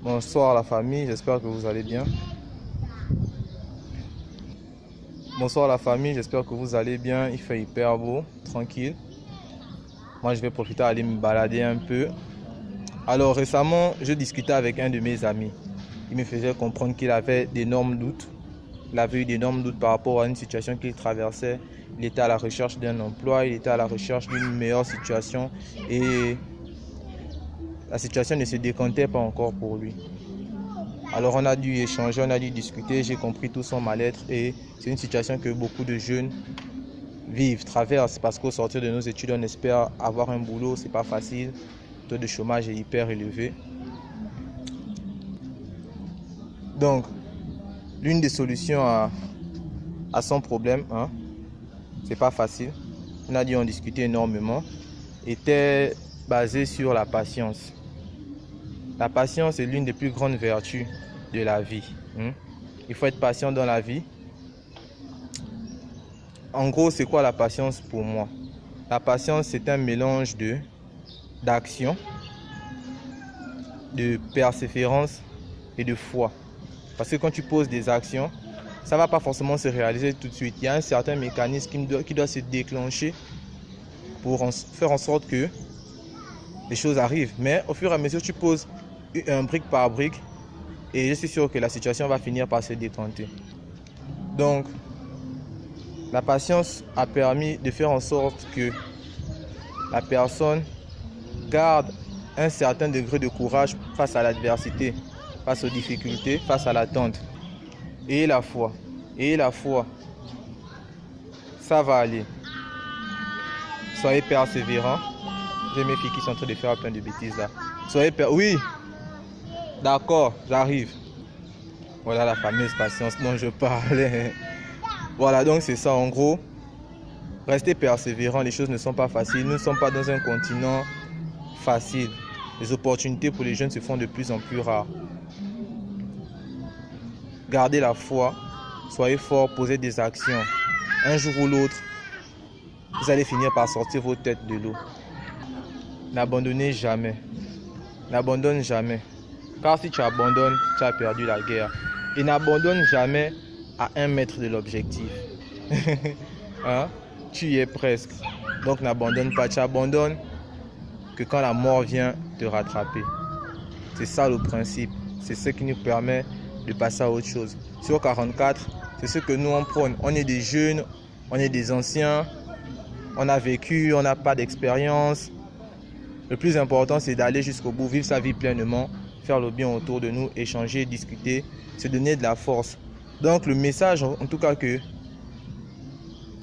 Bonsoir la famille, j'espère que vous allez bien. Bonsoir la famille, j'espère que vous allez bien. Il fait hyper beau, tranquille. Moi je vais profiter d'aller me balader un peu. Alors récemment, je discutais avec un de mes amis. Il me faisait comprendre qu'il avait d'énormes doutes. Il avait eu d'énormes doutes par rapport à une situation qu'il traversait. Il était à la recherche d'un emploi, il était à la recherche d'une meilleure situation et la situation ne se décantait pas encore pour lui. Alors on a dû échanger, on a dû discuter, j'ai compris tout son mal-être et c'est une situation que beaucoup de jeunes vivent, traversent parce qu'au sortir de nos études, on espère avoir un boulot, c'est pas facile, le taux de chômage est hyper élevé. Donc, l'une des solutions à son problème, c'est pas facile, on a dû en discuter énormément, était basée sur la patience. La patience est l'une des plus grandes vertus de la vie. Il faut être patient dans la vie. En gros, c'est quoi la patience pour moi? La patience, c'est un mélange d'action, de persévérance et de foi. Parce que quand tu poses des actions, ça ne va pas forcément se réaliser tout de suite. Il y a un certain mécanisme qui doit se déclencher pour faire en sorte que les choses arrivent. Mais au fur et à mesure, tu poses brique par brique et je suis sûr que la situation va finir par se décanter. Donc, la patience a permis de faire en sorte que la personne garde un certain degré de courage face à l'adversité, face aux difficultés, face à l'attente. Et la foi, ça va aller. Soyez persévérants. J'ai mes filles qui sont en train de faire plein de bêtises là. Oui, d'accord, j'arrive. Voilà la fameuse patience dont je parlais. Voilà, donc c'est ça en gros. Restez persévérants, les choses ne sont pas faciles. Nous ne sommes pas dans un continent facile. Les opportunités pour les jeunes se font de plus en plus rares. Gardez la foi, soyez forts, posez des actions. Un jour ou l'autre, vous allez finir par sortir vos têtes de l'eau. N'abandonnez jamais. N'abandonne jamais. Car si tu abandonnes, tu as perdu la guerre. Et n'abandonne jamais à 1 mètre de l'objectif. Tu y es presque. Donc n'abandonne pas. Tu abandonnes que quand la mort vient te rattraper. C'est ça le principe. C'est ce qui nous permet de passer à autre chose. Sur 44, c'est ce que nous on prône. On est des jeunes, on est des anciens, on a vécu, on n'a pas d'expérience. Le plus important, c'est d'aller jusqu'au bout, vivre sa vie pleinement, faire le bien autour de nous, échanger, discuter, se donner de la force. Donc le message, en tout cas, qui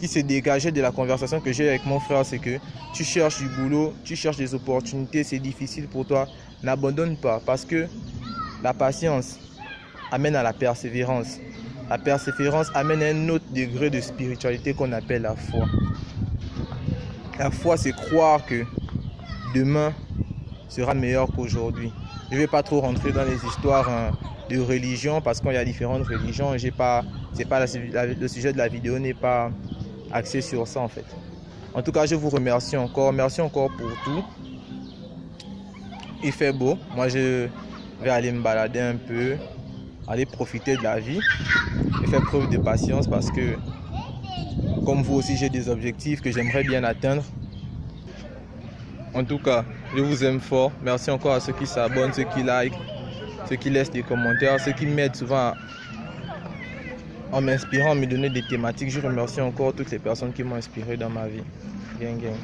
s'est dégagé de la conversation que j'ai avec mon frère, c'est que tu cherches du boulot, tu cherches des opportunités, c'est difficile pour toi. N'abandonne pas parce que la patience amène à la persévérance. La persévérance amène à un autre degré de spiritualité qu'on appelle la foi. La foi, c'est croire que demain sera meilleur qu'aujourd'hui. Je ne vais pas trop rentrer dans les histoires de religion parce qu'il y a différentes religions. Le sujet de la vidéo n'est pas axé sur ça en fait. En tout cas, je vous remercie encore. Merci encore pour tout. Il fait beau. Moi, je vais aller me balader un peu, aller profiter de la vie et faire preuve de patience parce que, comme vous aussi, j'ai des objectifs que j'aimerais bien atteindre. En tout cas, je vous aime fort. Merci encore à ceux qui s'abonnent, ceux qui like, ceux qui laissent des commentaires, ceux qui m'aident souvent en m'inspirant, à me donner des thématiques. Je remercie encore toutes les personnes qui m'ont inspiré dans ma vie. Gang, gang.